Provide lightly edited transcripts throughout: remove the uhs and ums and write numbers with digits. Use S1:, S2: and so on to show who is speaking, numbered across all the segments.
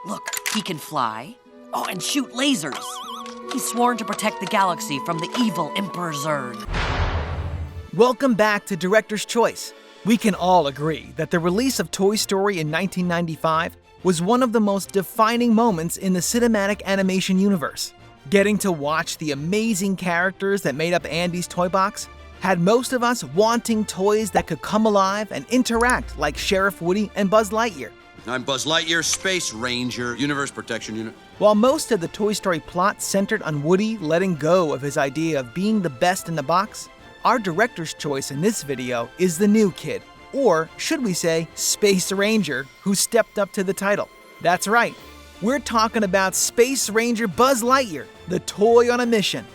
S1: Look, he can fly. Oh, and shoot lasers. He's sworn to protect the galaxy from the evil Emperor Zurg.
S2: Welcome back to Director's Choice. We can all agree that the release of Toy Story in 1995 was one of the most defining moments in the cinematic animation universe. Getting to watch the amazing characters that made up Andy's toy box had most of us wanting toys that could come alive and interact like Sheriff Woody and Buzz Lightyear.
S3: I'm Buzz Lightyear, Space Ranger, Universe Protection Unit.
S2: While most of the Toy Story plot centered on Woody letting go of his idea of being the best in the box, our director's choice in this video is the new kid, or should we say, Space Ranger, who stepped up to the title. That's right, we're talking about Space Ranger Buzz Lightyear, the toy on a mission.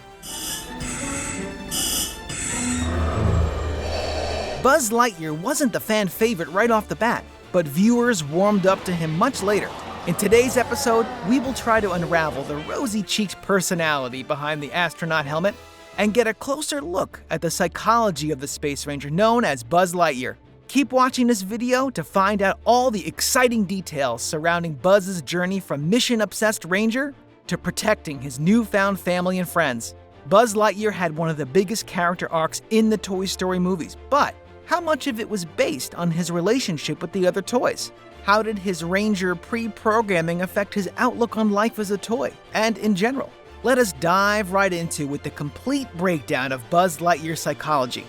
S2: Buzz Lightyear wasn't the fan favorite right off the bat, but viewers warmed up to him much later. In today's episode, we will try to unravel the rosy-cheeked personality behind the astronaut helmet and get a closer look at the psychology of the Space Ranger known as Buzz Lightyear. Keep watching this video to find out all the exciting details surrounding Buzz's journey from mission-obsessed Ranger to protecting his newfound family and friends. Buzz Lightyear had one of the biggest character arcs in the Toy Story movies, but how much of it was based on his relationship with the other toys? How did his Ranger pre-programming affect his outlook on life as a toy, and in general? Let us dive right into with the complete breakdown of Buzz Lightyear's psychology.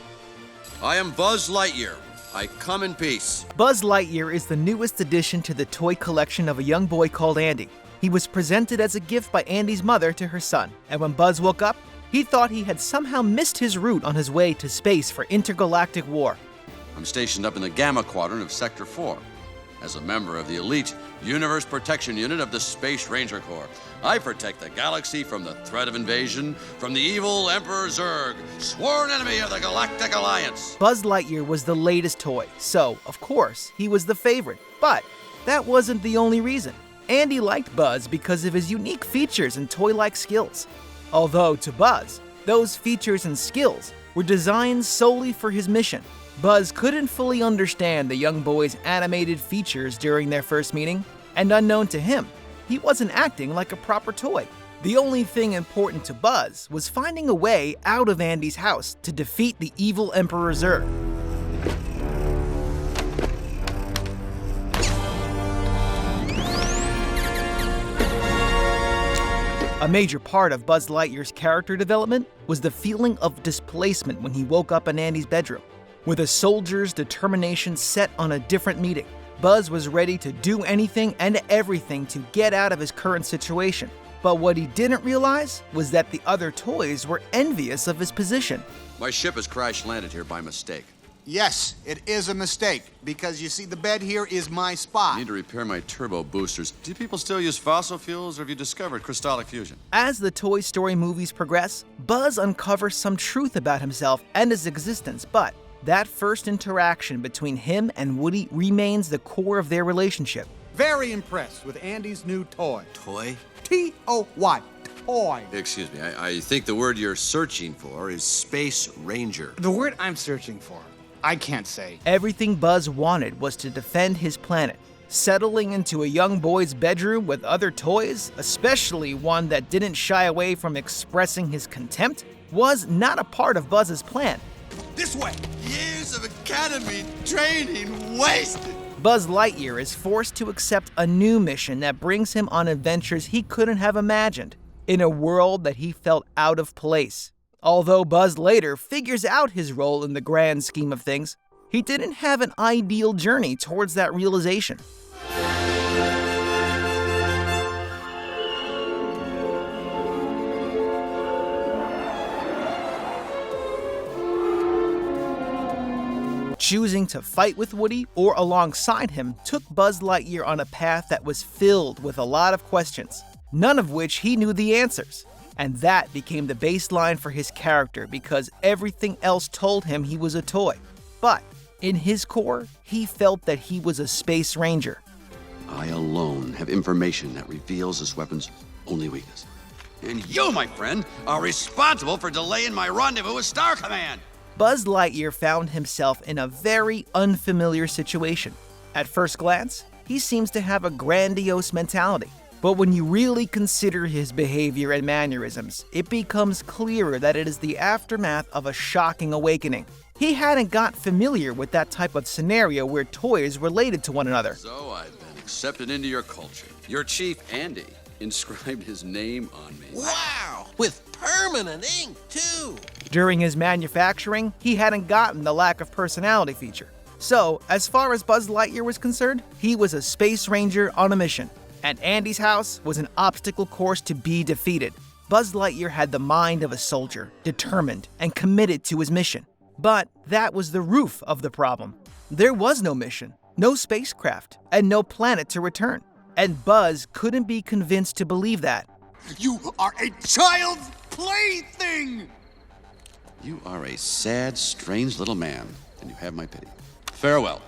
S3: I am Buzz Lightyear. I come in peace.
S2: Buzz Lightyear is the newest addition to the toy collection of a young boy called Andy. He was presented as a gift by Andy's mother to her son, and when Buzz woke up, he thought he had somehow missed his route on his way to space for intergalactic war.
S3: I'm stationed up in the Gamma Quadrant of Sector 4 as a member of the elite Universe Protection Unit of the Space Ranger Corps. I protect the galaxy from the threat of invasion from the evil Emperor Zurg, sworn enemy of the Galactic Alliance.
S2: Buzz Lightyear was the latest toy, so, of course, he was the favorite. But that wasn't the only reason. Andy liked Buzz because of his unique features and toy-like skills. Although, to Buzz, those features and skills were designed solely for his mission. Buzz couldn't fully understand the young boy's animated features during their first meeting, and unknown to him, he wasn't acting like a proper toy. The only thing important to Buzz was finding a way out of Andy's house to defeat the evil Emperor Zurg. A major part of Buzz Lightyear's character development was the feeling of displacement when he woke up in Andy's bedroom. With a soldier's determination set on a different meeting, Buzz was ready to do anything and everything to get out of his current situation. But what he didn't realize was that the other toys were envious of his position.
S3: My ship has crash-landed here by mistake.
S4: Yes, it is a mistake, because you see the bed here is my spot.
S3: I need to repair my turbo boosters. Do people still use fossil fuels, or have you discovered crystallic fusion?
S2: As the Toy Story movies progress, Buzz uncovers some truth about himself and his existence, but that first interaction between him and Woody remains the core of their relationship.
S4: Very impressed with Andy's new toy.
S3: Toy?
S4: T-O-Y, toy.
S3: Excuse me, I think the word you're searching for is Space Ranger.
S4: The word I'm searching for, I can't say.
S2: Everything Buzz wanted was to defend his planet. Settling into a young boy's bedroom with other toys, especially one that didn't shy away from expressing his contempt, was not a part of Buzz's plan.
S4: This way.
S3: Years of academy training wasted.
S2: Buzz Lightyear is forced to accept a new mission that brings him on adventures he couldn't have imagined, in a world that he felt out of place. Although Buzz later figures out his role in the grand scheme of things, he didn't have an ideal journey towards that realization. Choosing to fight with Woody or alongside him took Buzz Lightyear on a path that was filled with a lot of questions, none of which he knew the answers. And that became the baseline for his character because everything else told him he was a toy. But in his core, he felt that he was a Space Ranger.
S3: I alone have information that reveals this weapon's only weakness. And you, my friend, are responsible for delaying my rendezvous with Star Command.
S2: Buzz Lightyear found himself in a very unfamiliar situation. At first glance, he seems to have a grandiose mentality. But when you really consider his behavior and mannerisms, it becomes clearer that it is the aftermath of a shocking awakening. He hadn't got familiar with that type of scenario where toys related to one another.
S3: So I've been accepted into your culture. Your chief, Andy, inscribed his name on me.
S5: Wow! With permanent ink, too!
S2: During his manufacturing, he hadn't gotten the lack of personality feature. So, as far as Buzz Lightyear was concerned, he was a space ranger on a mission. And Andy's house was an obstacle course to be defeated. Buzz Lightyear had the mind of a soldier, determined and committed to his mission. But that was the roof of the problem. There was no mission, no spacecraft, and no planet to return. And Buzz couldn't be convinced to believe that.
S4: You are a child's plaything!
S3: You are a sad, strange little man, and you have my pity. Farewell.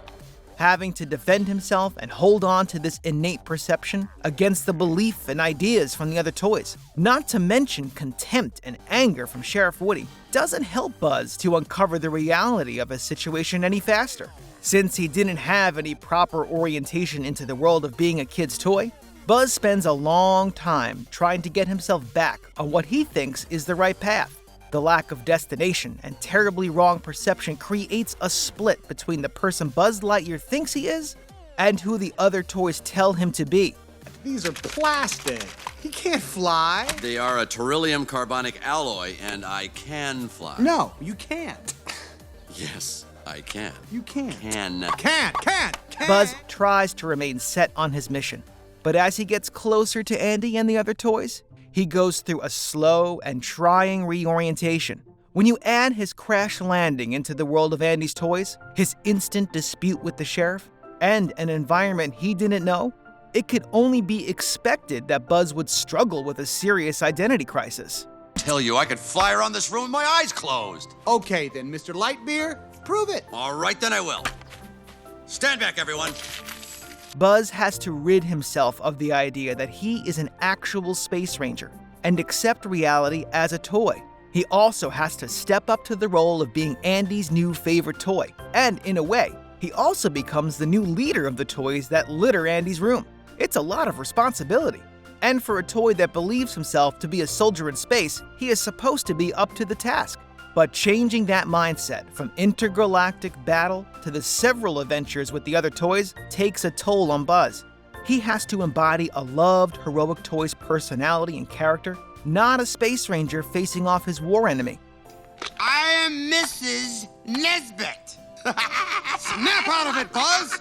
S2: Having to defend himself and hold on to this innate perception against the belief and ideas from the other toys, not to mention contempt and anger from Sheriff Woody, doesn't help Buzz to uncover the reality of his situation any faster. Since he didn't have any proper orientation into the world of being a kid's toy, Buzz spends a long time trying to get himself back on what he thinks is the right path. The lack of destination and terribly wrong perception creates a split between the person Buzz Lightyear thinks he is and who the other toys tell him to be.
S4: These are plastic. He can't fly.
S3: They are a beryllium carbonic alloy, and I can fly.
S4: No, you can't.
S3: Yes, I can.
S4: You can't.
S3: Can't.
S2: Buzz tries to remain set on his mission, but as he gets closer to Andy and the other toys, he goes through a slow and trying reorientation. When you add his crash landing into the world of Andy's toys, his instant dispute with the sheriff, and an environment he didn't know, it could only be expected that Buzz would struggle with a serious identity crisis.
S3: Tell you I could fly around this room with my eyes closed.
S4: Okay then, Mr. Lightyear, prove it.
S3: All right, then I will. Stand back, everyone.
S2: Buzz has to rid himself of the idea that he is an actual space ranger and accept reality as a toy. He also has to step up to the role of being Andy's new favorite toy, and in a way, he also becomes the new leader of the toys that litter Andy's room. It's a lot of responsibility. And for a toy that believes himself to be a soldier in space, he is supposed to be up to the task. But changing that mindset from intergalactic battle to the several adventures with the other toys takes a toll on Buzz. He has to embody a loved, heroic toy's personality and character, not a space ranger facing off his war enemy.
S4: I am Mrs. Nesbit. Snap out of it, Buzz!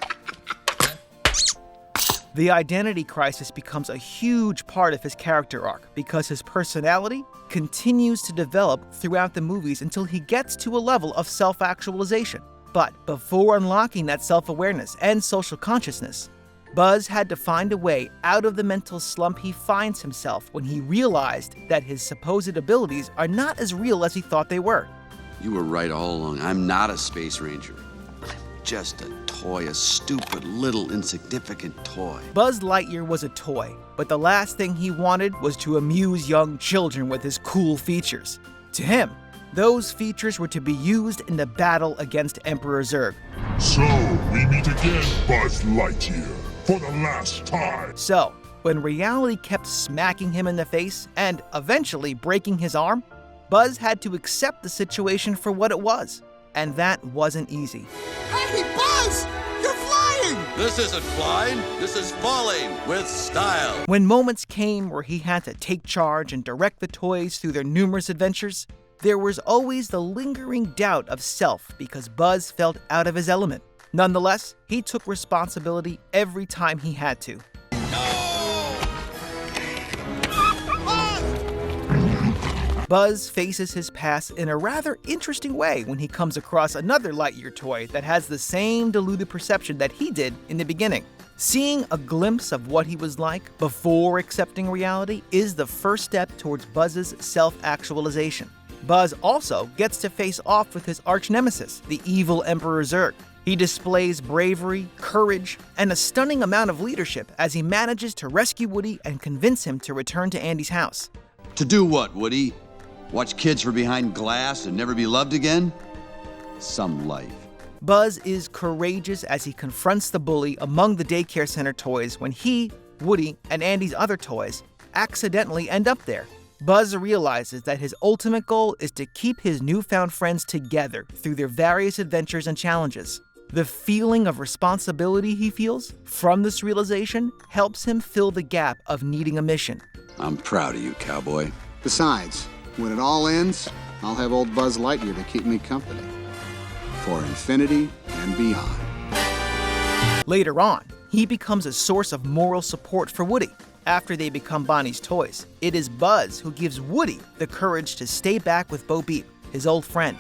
S2: The identity crisis becomes a huge part of his character arc because his personality continues to develop throughout the movies until he gets to a level of self-actualization. But before unlocking that self-awareness and social consciousness, Buzz had to find a way out of the mental slump he finds himself when he realized that his supposed abilities are not as real as he thought they were.
S3: You were right all along. I'm not a space ranger. I'm just a toy, a stupid, little, insignificant toy.
S2: Buzz Lightyear was a toy, but the last thing he wanted was to amuse young children with his cool features. To him, those features were to be used in the battle against Emperor Zurg.
S6: So, we meet again, Buzz Lightyear, for the last time.
S2: So, when reality kept smacking him in the face and eventually breaking his arm, Buzz had to accept the situation for what it was. And that wasn't easy.
S4: Hey, Buzz! You're flying!
S3: This isn't flying. This is falling with style.
S2: When moments came where he had to take charge and direct the toys through their numerous adventures, there was always the lingering doubt of self because Buzz felt out of his element. Nonetheless, he took responsibility every time he had to. Buzz faces his past in a rather interesting way when he comes across another Lightyear toy that has the same deluded perception that he did in the beginning. Seeing a glimpse of what he was like before accepting reality is the first step towards Buzz's self-actualization. Buzz also gets to face off with his arch-nemesis, the evil Emperor Zurg. He displays bravery, courage, and a stunning amount of leadership as he manages to rescue Woody and convince him to return to Andy's house.
S3: To do what, Woody? Watch kids from behind glass and never be loved again? Some life.
S2: Buzz is courageous as he confronts the bully among the daycare center toys when he, Woody, and Andy's other toys accidentally end up there. Buzz realizes that his ultimate goal is to keep his newfound friends together through their various adventures and challenges. The feeling of responsibility he feels from this realization helps him fill the gap of needing a mission.
S3: I'm proud of you, cowboy.
S7: Besides, when it all ends, I'll have old Buzz Lightyear to keep me company. For infinity and beyond.
S2: Later on, he becomes a source of moral support for Woody. After they become Bonnie's toys, it is Buzz who gives Woody the courage to stay back with Bo Peep, his old friend.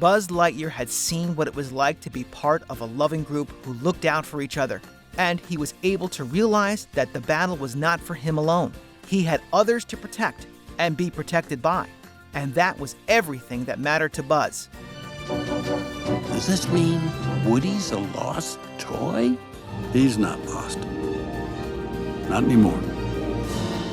S2: Buzz Lightyear had seen what it was like to be part of a loving group who looked out for each other, and he was able to realize that the battle was not for him alone. He had others to protect and be protected by, and that was everything that mattered to Buzz.
S8: Does this mean Woody's a lost toy?
S3: He's not lost. Not anymore.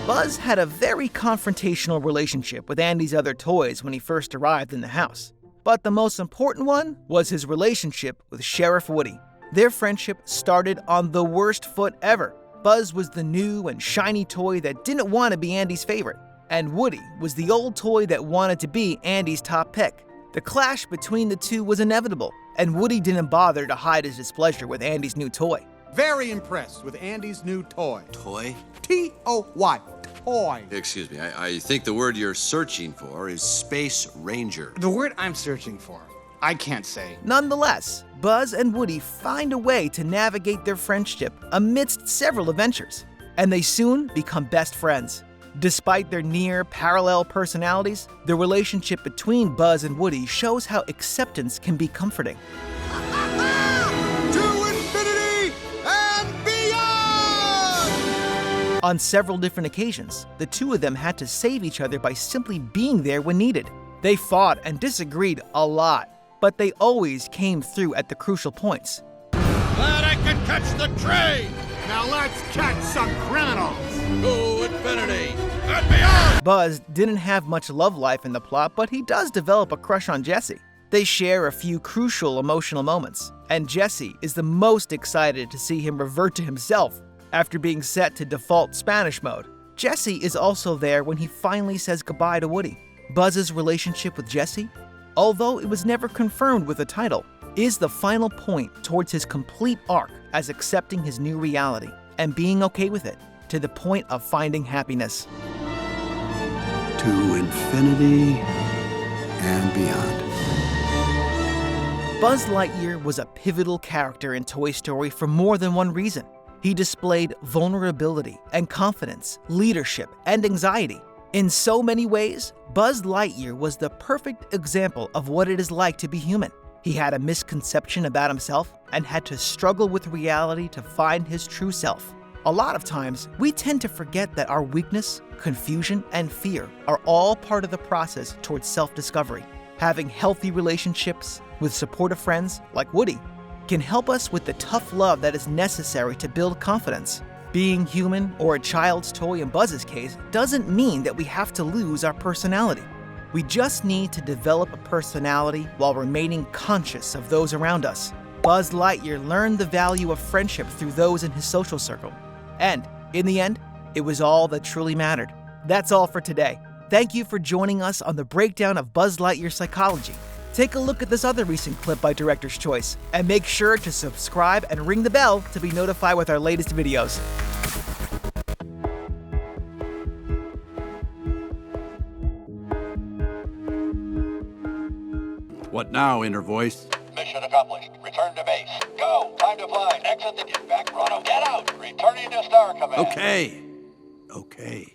S2: Buzz had a very confrontational relationship with Andy's other toys when he first arrived in the house. But the most important one was his relationship with Sheriff Woody. Their friendship started on the worst foot ever. Buzz was the new and shiny toy that didn't want to be Andy's favorite, and Woody was the old toy that wanted to be Andy's top pick. The clash between the two was inevitable, and Woody didn't bother to hide his displeasure with Andy's new toy.
S9: Very impressed with Andy's new toy.
S3: Toy?
S9: T-O-Y. Toy.
S3: Excuse me, I think the word you're searching for is Space Ranger.
S9: The word I'm searching for, I can't say.
S2: Nonetheless, Buzz and Woody find a way to navigate their friendship amidst several adventures, and they soon become best friends. Despite their near parallel personalities, the relationship between Buzz and Woody shows how acceptance can be comforting.
S9: To infinity and beyond!
S2: On several different occasions, the two of them had to save each other by simply being there when needed. They fought and disagreed a lot, but they always came through at the crucial points.
S5: Glad I could catch the train!
S9: Now let's catch some criminals!
S5: To infinity and beyond!
S2: Buzz didn't have much love life in the plot, but he does develop a crush on Jessie. They share a few crucial emotional moments, and Jessie is the most excited to see him revert to himself after being set to default Spanish mode. Jessie is also there when he finally says goodbye to Woody. Buzz's relationship with Jessie, although it was never confirmed with a title, is the final point towards his complete arc as accepting his new reality and being okay with it, to the point of finding happiness.
S3: To infinity and beyond.
S2: Buzz Lightyear was a pivotal character in Toy Story for more than one reason. He displayed vulnerability and confidence, leadership, and anxiety. In so many ways, Buzz Lightyear was the perfect example of what it is like to be human. He had a misconception about himself and had to struggle with reality to find his true self. A lot of times, we tend to forget that our weakness, confusion, and fear are all part of the process towards self-discovery. Having healthy relationships with supportive friends like Woody can help us with the tough love that is necessary to build confidence. Being human, or a child's toy in Buzz's case, doesn't mean that we have to lose our personality. We just need to develop a personality while remaining conscious of those around us. Buzz Lightyear learned the value of friendship through those in his social circle. And, in the end, it was all that truly mattered. That's all for today. Thank you for joining us on the breakdown of Buzz Lightyear's psychology. Take a look at this other recent clip by Director's Choice, and make sure to subscribe and ring the bell to be notified with our latest videos.
S3: What now, Inner Voice?
S10: Mission accomplished. Return to base. Go! Time to fly. Exit the... Get back, Chrono. Get out! Returning to Star Command.
S3: Okay.